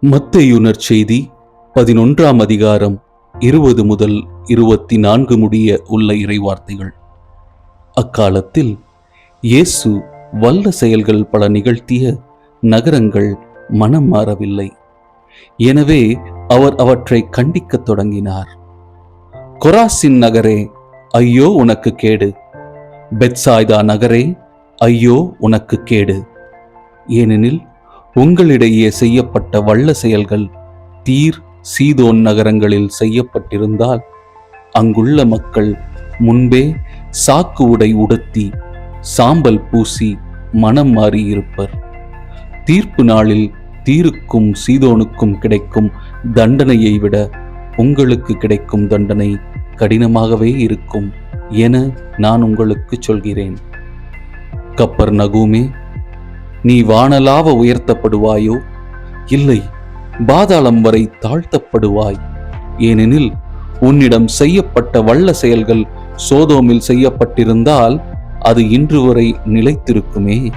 மத்தேயு நற்செய்தி 11ஆம் அதிகாரம் 20 முதல் 24 முடிய உள்ள இறைவார்த்தைகள். அக்காலத்தில் இயேசு வல்ல செயல்கள் பல நிகழ்த்திய நகரங்கள் மனம் மாறவில்லை. எனவே அவர் அவற்றை கண்டிக்கத் தொடங்கினார். கொராசின் நகரே, ஐயோ உனக்கு கேடு! பெத்சாய்தா நகரே, ஐயோ உனக்கு கேடு! ஏனெனில் உங்களிடையே செய்யப்பட்ட வல்ல செயல்கள் தீர் சீதோன் நகரங்களில் செய்யப்பட்டிருந்தால் அங்குள்ள மக்கள் முன்பே சாக்கு உடை உடுத்தி சாம்பல் பூசி மனம் மாறியிருப்பர். தீர்ப்பு நாளில் தீருக்கும் சீதோனுக்கும் கிடைக்கும் தண்டனையை விட உங்களுக்கு கிடைக்கும் தண்டனை கடினமாகவே இருக்கும் என நான் உங்களுக்கு சொல்கிறேன். கப்பர்நகூமே, நீ வானலாவ உயர்த்தப்படுவாயோ? இல்லை, பாதாளம் வரை தாழ்த்தப்படுவாய். ஏனெனில் உன்னிடம் செய்யப்பட்ட வல்ல செயல்கள் சோதோமில் செய்யப்பட்டிருந்தால் அது இன்று வரை நிலைத்திருக்குமே.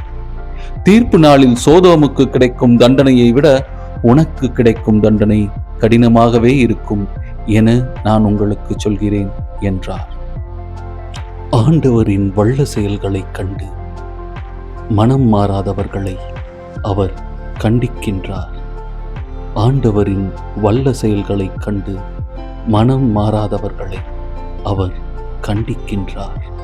தீர்ப்பு நாளில் சோதோமுக்கு கிடைக்கும் தண்டனையை விட உனக்கு கிடைக்கும் தண்டனை கடினமாகவே இருக்கும் என நான் உங்களுக்கு சொல்கிறேன் என்றார். ஆண்டவரின் வல்ல செயல்களைக் கண்டு மனம் மாறாதவர்களை அவர் கண்டிக்கின்றார். ஆண்டவரின் வல்ல செயல்களைக் கண்டு மனம் மாறாதவர்களை அவர் கண்டிக்கின்றார்.